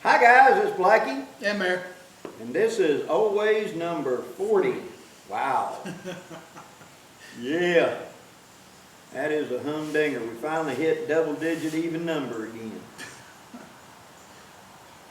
Hi guys, it's Blackie. Yeah, Mayor. And this is Wayz number 40. Wow. Yeah. That is a humdinger. We finally hit double-digit even number again.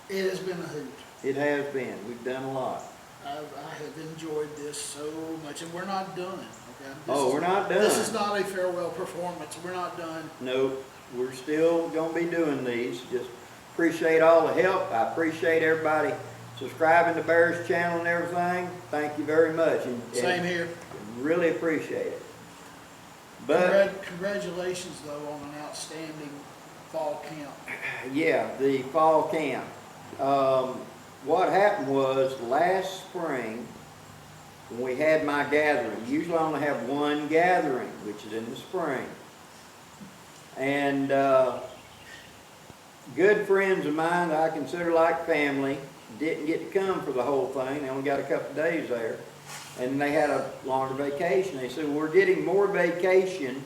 It has been a hoot. It has been. We've done a lot. I have enjoyed this so much, and we're not done. Okay? We're not done. This is not a farewell performance. We're not done. Nope. We're still going to be doing these. Just appreciate all the help. I appreciate everybody subscribing to Bear's channel and everything. Thank you very much. Same here. Really appreciate it. But congratulations, though, on an outstanding fall camp. yeah, the fall camp. What happened was last spring when we had my gathering, usually I only have one gathering, which is in the spring. And good friends of mine that I consider like family didn't get to come for the whole thing. They only got a couple of days there. And they had a longer vacation. They said, well, we're getting more vacation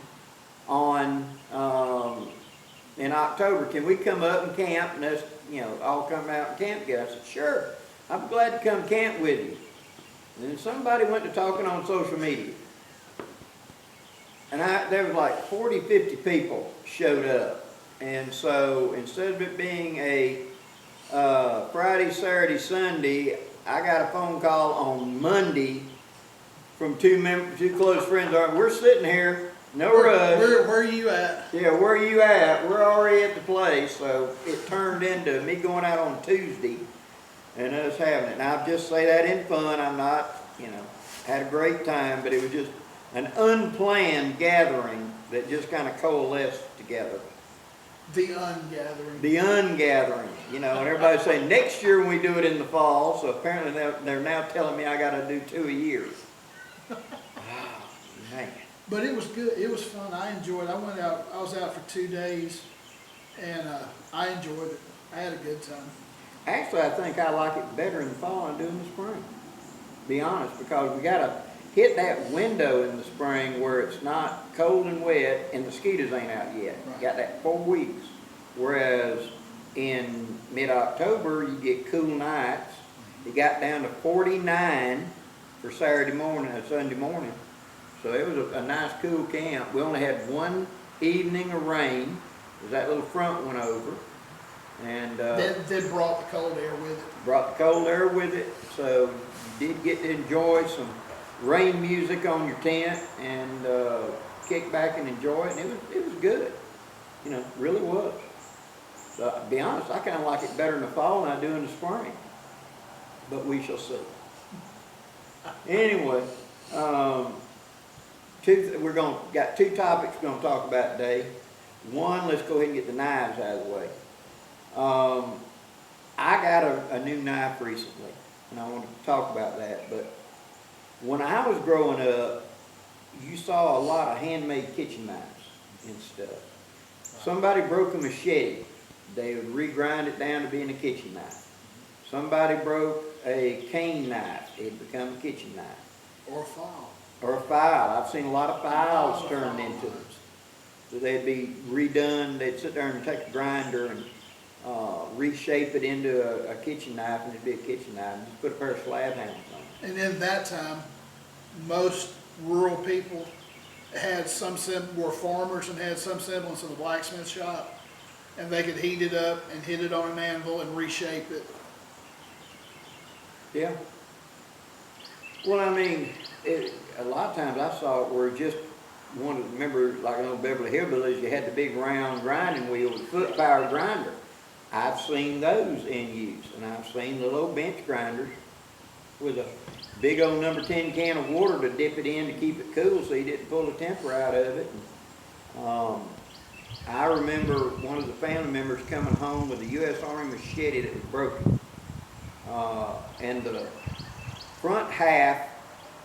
on in October. Can we come up and camp and us, all come out and camp together? I said, sure. I'm glad to come camp with you. And then somebody went to talking on social media. And there was like 40, 50 people showed up. And so instead of it being a Friday, Saturday, Sunday, I got a phone call on Monday from two close friends. We're sitting here, no rush. Where are you at? Yeah, where are you at? We're already at the place. So it turned into me going out on Tuesday and us having it. And I'll just say that in fun. I'm not, had a great time, but it was just an unplanned gathering that just kind of coalesced together. The ungathering. The ungathering, and everybody's saying next year when we do it in the fall, so apparently they're now telling me I got to do 2 a year. Oh, man. But it was good. It was fun. I enjoyed it. I went out. I was out for 2 days, and I enjoyed it. I had a good time. Actually, I think I like it better in the fall than I do in the spring. Be honest, because we got to hit that window in the spring where it's not cold and wet and the mosquitoes ain't out yet. Right. Got that 4 weeks. Whereas in mid-October, you get cool nights. It got down to 49 for Saturday morning and Sunday morning. So it was a nice cool camp. We only had one evening of rain. Because that little front went over. And They brought the cold air with it. Brought the cold air with it. So you did get to enjoy some rain music on your tent and kick back and enjoy it. And it was good. Really was. So, to be honest, I kind of like it better in the fall than I do in the spring. But we shall see. Anyway, got 2 topics we're going to talk about today. One, let's go ahead and get the knives out of the way. I got a new knife recently, and I want to talk about that. But when I was growing up, you saw a lot of handmade kitchen knives and stuff. Somebody broke a machete, they would regrind it down to being a kitchen knife. Somebody broke a cane knife, it'd become a kitchen knife. Or a file. Or a file. I've seen a lot of files turned into them. So they'd be redone, they'd sit there and take a grinder and reshape it into a kitchen knife, and it'd be a kitchen knife, and just put a pair of slab handles on it. And in that time, most rural people had were farmers and had some semblance of a blacksmith shop, and they could heat it up and hit it on an anvil and reshape it. Yeah. Well, I mean, a lot of times I saw it where just remember, like an old Beverly Hillbillies, you had the big round grinding wheel with foot power grinder. I've seen those in use, and I've seen the little bench grinders with a big old number 10 can of water to dip it in to keep it cool so you didn't pull the temper out of it. And, I remember one of the family members coming home with a U.S. Army machete that was broken. And the front half,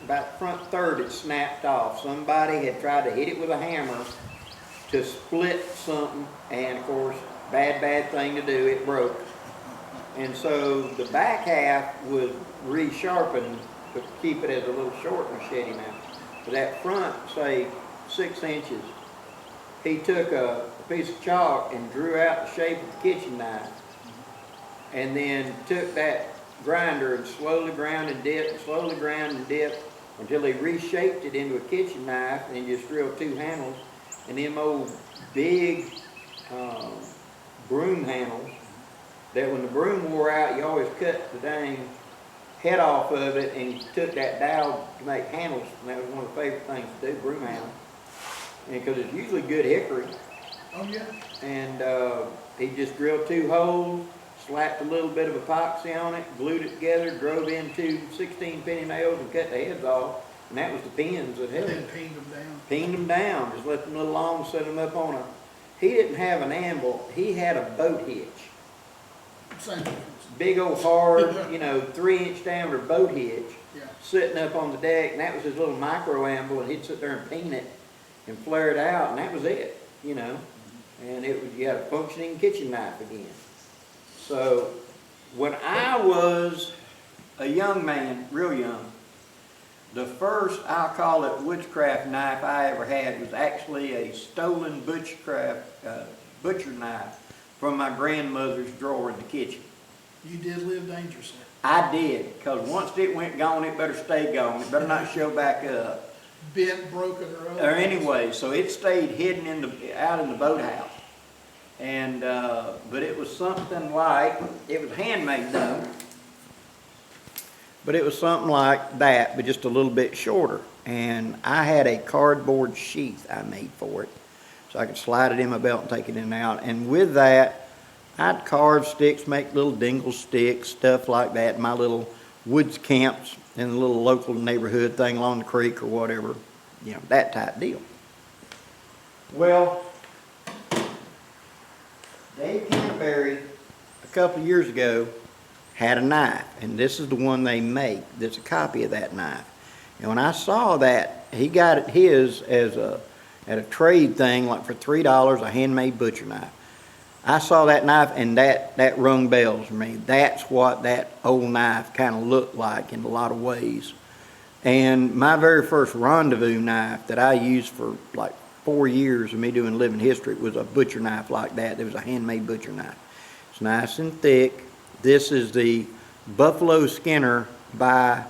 about the front third, had snapped off. Somebody had tried to hit it with a hammer to split something, and of course, bad thing to do, it broke. And so the back half was resharpened to keep it as a little short machete now. But that front, say 6 inches, he took a piece of chalk and drew out the shape of the kitchen knife and then took that grinder and slowly ground and dipped, and slowly ground and dipped, until he reshaped it into a kitchen knife, and he just drilled 2 handles, and them old big broom handles, that when the broom wore out, you always cut the dang head off of it, and you took that dowel to make handles, and that was one of the favorite things to do, broom handle, and because it's usually good hickory. Oh, yeah. And he just drilled 2 holes, slapped a little bit of epoxy on it, glued it together, drove in 2 16-penny nails and cut the heads off, and that was the pins that held And it. peened them down. Peened them down, just left them a little long, set them up on a, he didn't have an anvil, he had a boat hitch. Same difference. Big old hard, 3-inch diameter boat hitch, Yeah. sitting up on the deck, and that was his little micro anvil, and he'd sit there and peen it and flare it out, and that was it, and it was, you had a functioning kitchen knife again. So when I was a young man, real young, the first, I'll call it, witchcraft knife I ever had was actually a stolen butcher knife from my grandmother's drawer in the kitchen. You did live dangerously. I did, because once it went gone, it better stay gone. It better not show back up. Bent, broken, or otherwise. Or anyway, so it stayed hidden out in the boathouse. And, but it was something like, it was handmade though, but it was something like that, but just a little bit shorter. And I had a cardboard sheath I made for it, so I could slide it in my belt and take it in and out. And with that, I'd carve sticks, make little dingle sticks, stuff like that, in my little woods camps in the little local neighborhood thing along the creek or whatever, that type deal. Well, Dave Canterbury, a couple of years ago, had a knife, and this is the one they make. There's a copy of that knife. And when I saw that, he got his at a trade thing, like for $3, a handmade butcher knife. I saw that knife, and that rung bells for me. That's what that old knife kind of looked like in a lot of ways. And my very first rendezvous knife that I used for like 4 years of me doing living history was a butcher knife like that. There was a handmade butcher knife. It's nice and thick. This is the Buffalo Skinner by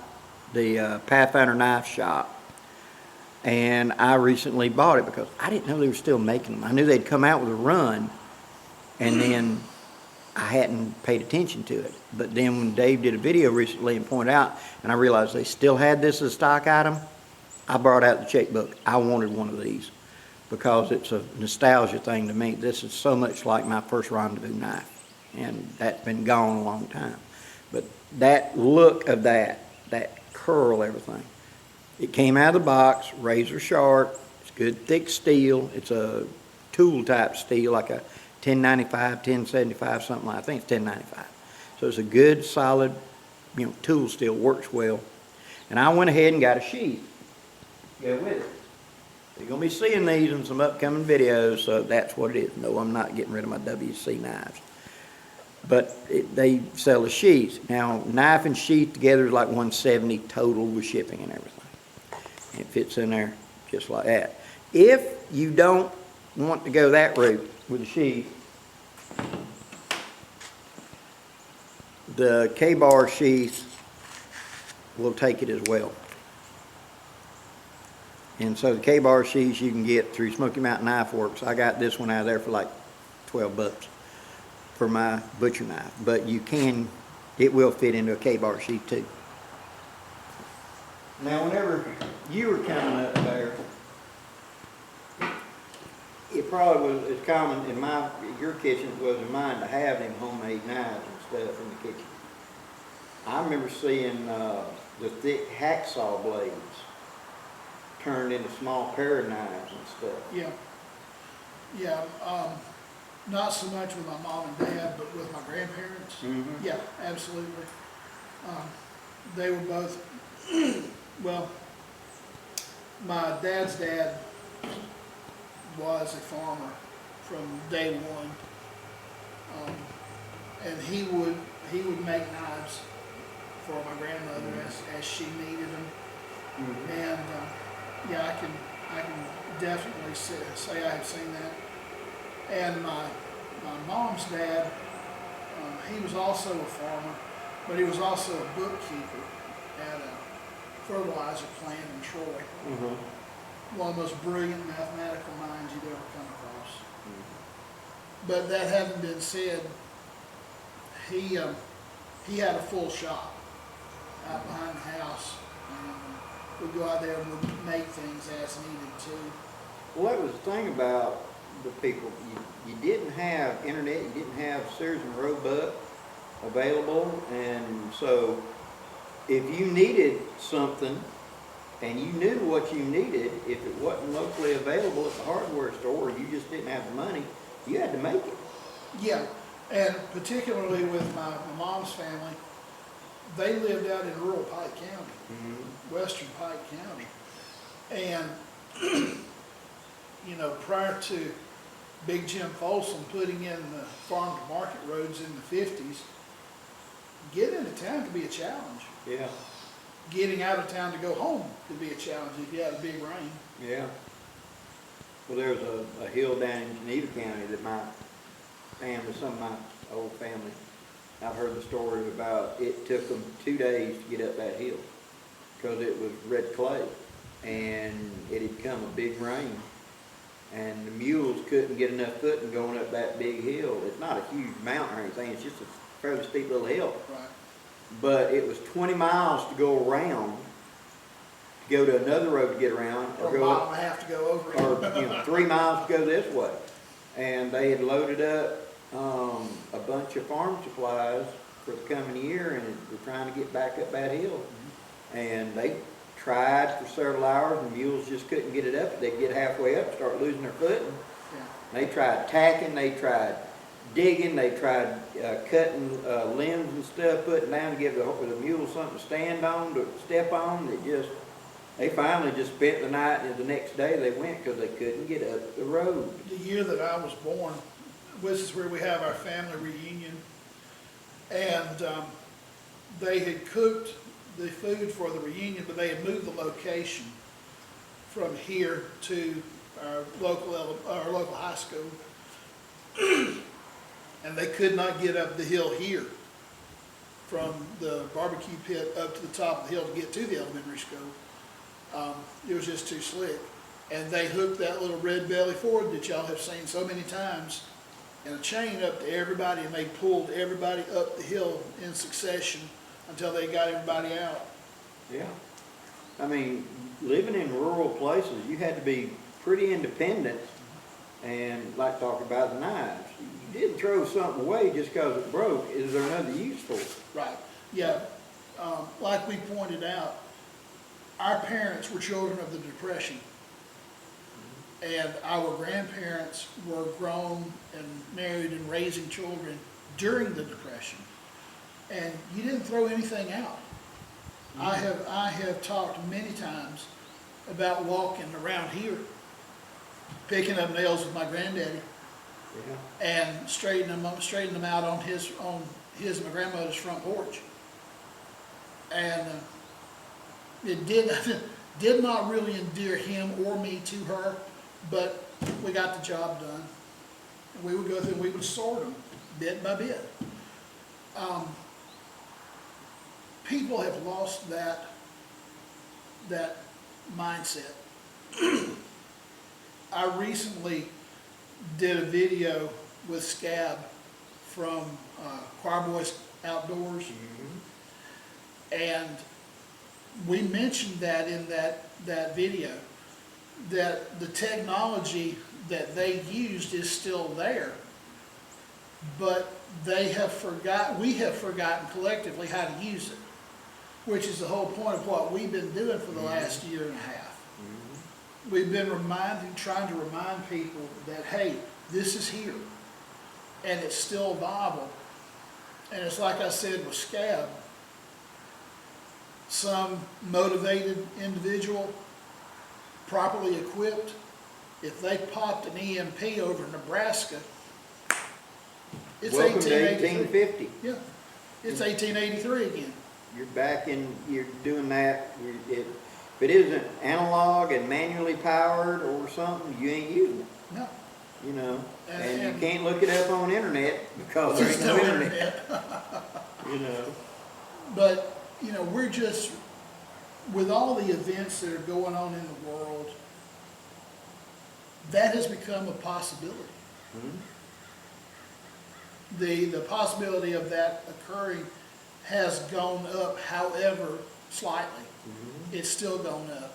the Pathfinder Knife Shop. And I recently bought it because I didn't know they were still making them. I knew they'd come out with a run, and then I hadn't paid attention to it. But then when Dave did a video recently and pointed out, and I realized they still had this as a stock item, I brought out the checkbook. I wanted one of these because it's a nostalgia thing to me. This is so much like my first rendezvous knife, and that's been gone a long time. But that look of that curl, everything. It came out of the box, razor sharp, it's good thick steel. It's a tool type steel, like a 1095, 1075, something like that. I think it's 1095. So it's a good, solid, tool steel, works well. And I went ahead and got a sheath. Go with it. You're going to be seeing these in some upcoming videos, so that's what it is. No, I'm not getting rid of my WC knives. But they sell a sheath. Now, knife and sheath together is like $170 total with shipping and everything. It fits in there just like that. If you don't want to go that route with a sheath, the K-bar sheath will take it as well. And so the K-bar sheaths you can get through Smoky Mountain Knife Works. I got this one out of there for like $12 for my butcher knife. But it will fit into a K-bar sheath too. Now, whenever you were coming up there, it probably was as common in your kitchen as it was in mine to have them homemade knives and stuff in the kitchen. I remember seeing the thick hacksaw blades turned into small pair knives and stuff. Yeah. Not so much with my mom and dad, but with my grandparents. Mm-hmm. Yeah, absolutely. They were both, well, my dad's dad was a farmer from day one. And he would make knives for my grandmother as she needed them. Mm-hmm. And yeah, I can definitely say I have seen that. And my mom's dad, He was also a farmer, but he was also a bookkeeper at a fertilizer plant in Troy. One of the most brilliant mathematical minds you'd ever come across. But that having been said, he had a full shop out behind the house, and we'd go out there and we'd make things as needed too. Well, that was the thing about the people. You didn't have internet, you didn't have Sears and Roebuck available, and so if you needed something and you knew what you needed, if it wasn't locally available at the hardware store, or you just didn't have the money, you had to make it. Yeah, and particularly with my mom's family, they lived out in rural Pike County, western Pike County. And, you know, prior to Big Jim Folsom putting in the farm to market roads in the 50s, getting into town could be a challenge. Yeah. Getting out of town to go home could be a challenge if you had a big rain. Yeah. Well, there's a hill down in Geneva County that my family, some of my old family, I've heard the story about. It took them 2 days to get up that hill because it was red clay and it had come a big rain, and the mules couldn't get enough footing going up that big hill. It's not a huge mountain or anything, it's just a fairly steep little hill. Right. But it was 20 miles to go around, to go to another road to get around, Or a go mile up, and a half to go over it. or 3 miles to go this way. And they had loaded up a bunch of farm supplies for the coming year, and were trying to get back up that hill. And they tried for several hours, and the mules just couldn't get it up. They'd get halfway up, start losing their footing. Yeah. They tried tacking, they tried digging, they tried cutting limbs and stuff, putting down to give the mule something to stand on, to step on. They finally just spent the night, and the next day they went because they couldn't get up the road. The year that I was born, this is where we have our family reunion, and they had cooked the food for the reunion, but they had moved the location from here to our local high school, and they could not get up the hill here from the barbecue pit up to the top of the hill to get to the elementary school. It was just too slick, and they hooked that little red belly Ford that y'all have seen so many times and a chain up to everybody, and they pulled everybody up the hill in succession until they got everybody out. Yeah. I mean, living in rural places, you had to be pretty independent, and like talking about the knives, you didn't throw something away just because it broke. Is there another use for it? Right. Yeah. Like we pointed out, our parents were children of the Depression, and our grandparents were grown and married and raising children during the Depression, and you didn't throw anything out. I have talked many times about walking around here, picking up nails with my granddaddy, and straightening them out on his and my grandmother's front porch, and it did not really endear him or me to her, but we got the job done. And we would go through and we would sort them bit by bit. People have lost that mindset. I recently did a video with Scab from Choir Boys Outdoors, and we mentioned that in that video, that the technology that they used is still there, but we have forgotten collectively how to use it, which is the whole point of what we've been doing for the last year and a half. We've been trying to remind people that, hey, this is here, and it's still viable. And it's like I said with Scab, some motivated individual, properly equipped, if they popped an EMP over Nebraska, it's Welcome to 1883. 1850. Yeah, it's 1883 again. You're doing that. If it isn't analog and manually powered or something, you ain't using it. No. you know, and And- you can't look it up on the internet because there ain't There's no no internet, you know. But, you know, we're just, with all the events that are going on in the world, that has become a possibility. Mhm. The possibility of that occurring has gone up, however, slightly. It's still gone up.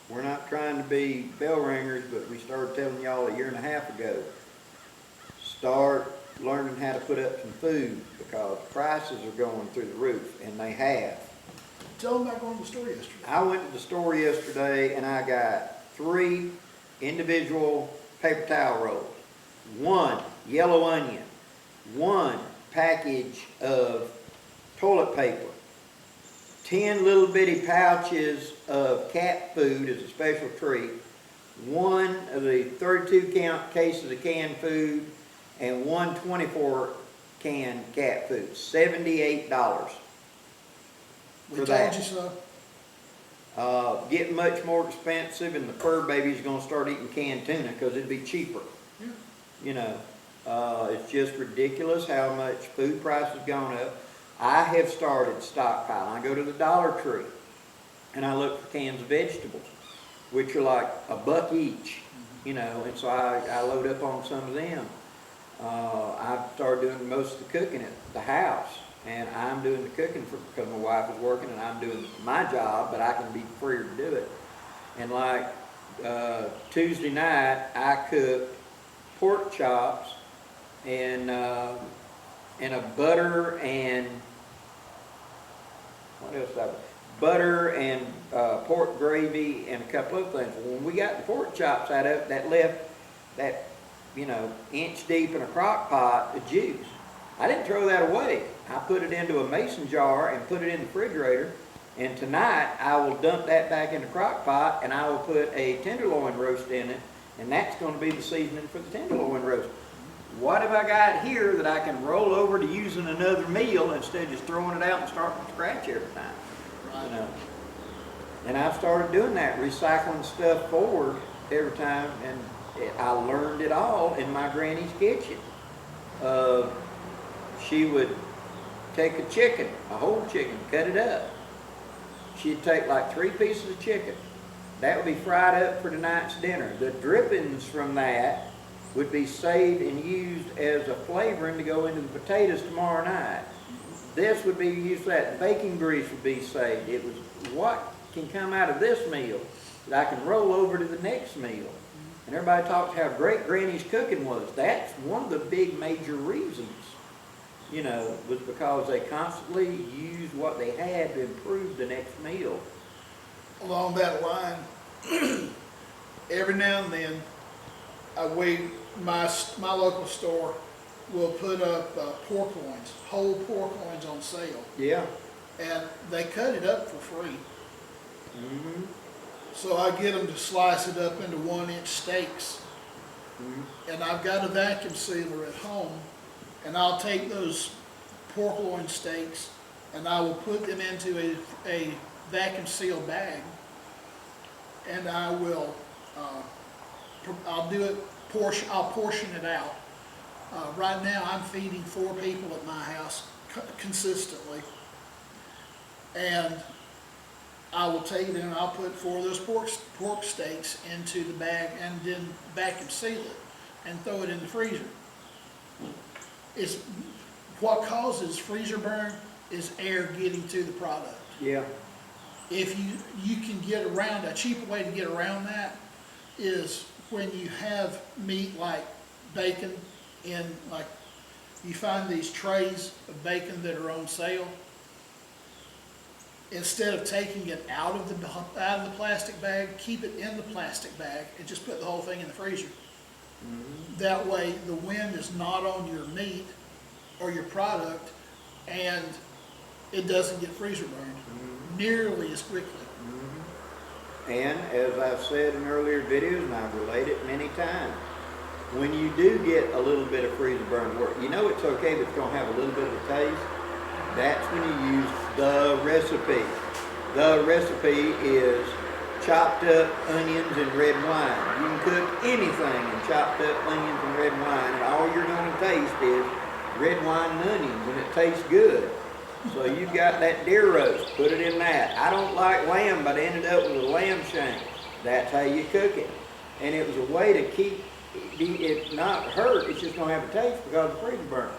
We're not trying to be bell ringers, but we started telling y'all a year and a half ago, start learning how to put up some food because prices are going through the roof, and they have. Tell them about going to the store yesterday. I went to the store yesterday and I got 3 individual paper towel rolls, 1 yellow onion, 1 package of toilet paper, 10 little bitty pouches of cat food as a special treat, 1 of the 32 count cases of canned food, and 1 24 can cat food. $78 We for told that. you so. Getting much more expensive, and the fur baby's gonna start eating canned tuna because it'd be cheaper. Yeah. You know, it's just ridiculous how much food price has gone up. I have started stockpiling. I go to the Dollar Tree and I look for cans of vegetables, which are like $1 each, you know, and so I load up on some of them. I've started doing most of the cooking at the house, and I'm doing the cooking because my wife is working and I'm doing my job, but I can be freer to do it. And like Tuesday night, I cooked pork chops and a butter and what else? Butter and pork gravy and a couple of things. When we got the pork chops out of it, that left that, you know, inch deep in a crock pot of juice. I didn't throw that away. I put it into a mason jar and put it in the refrigerator. And tonight I will dump that back in the crock pot and I will put a tenderloin roast in it. And that's going to be the seasoning for the tenderloin roast. What have I got here that I can roll over to using another meal instead of just throwing it out and starting from scratch every time? You know. And I've started doing that, recycling stuff forward every time, and I learned it all in my granny's kitchen. She would take a chicken, a whole chicken, cut it up. She'd take like 3 pieces of chicken. That would be fried up for tonight's dinner. The drippings from that would be saved and used as a flavoring to go into the potatoes tomorrow night. This would be used for that. Baking grease would be saved. It was what can come out of this meal that I can roll over to the next meal. And everybody talks how great Granny's cooking was. That's one of the big major reasons, you know, was because they constantly used what they had to improve the next meal. Along that line, every now and then, my local store will put up pork loins, whole pork loins on sale. Yeah. And they cut it up for free. Mm-hmm. So I get them to slice it up into 1-inch steaks. Mm-hmm. And I've got a vacuum sealer at home, and I'll take those pork loin steaks and I will put them into a vacuum sealed bag, and I will I'll portion it out. Right now I'm feeding 4 people at my house consistently, and I will take it and I'll put 4 of those pork steaks into the bag and then vacuum seal it and throw it in the freezer. It's what causes freezer burn is air getting to the product. Yeah. If you can get around, a cheaper way to get around that is when you have meat like bacon in, like, you find these trays of bacon that are on sale. Instead of taking it out of the plastic bag, keep it in the plastic bag and just put the whole thing in the freezer. Mm-hmm. That way the wind is not on your meat or your product, and it doesn't get freezer burned nearly as quickly. Mm-hmm. And as I've said in earlier videos, and I've related it many times, when you do get a little bit of freezer burn work, you know it's okay, but it's going to have a little bit of a taste. That's when you use the recipe. The recipe is chopped up onions and red wine. You can cook anything in chopped up onions and red wine, and all you're gonna taste is red wine and onions, and it tastes good. So you've got that deer roast, put it in that. I don't like lamb, but I ended up with a lamb shank. That's how you cook it. And it was a way to keep it not hurt, it's just gonna have a taste because the freezer burnt.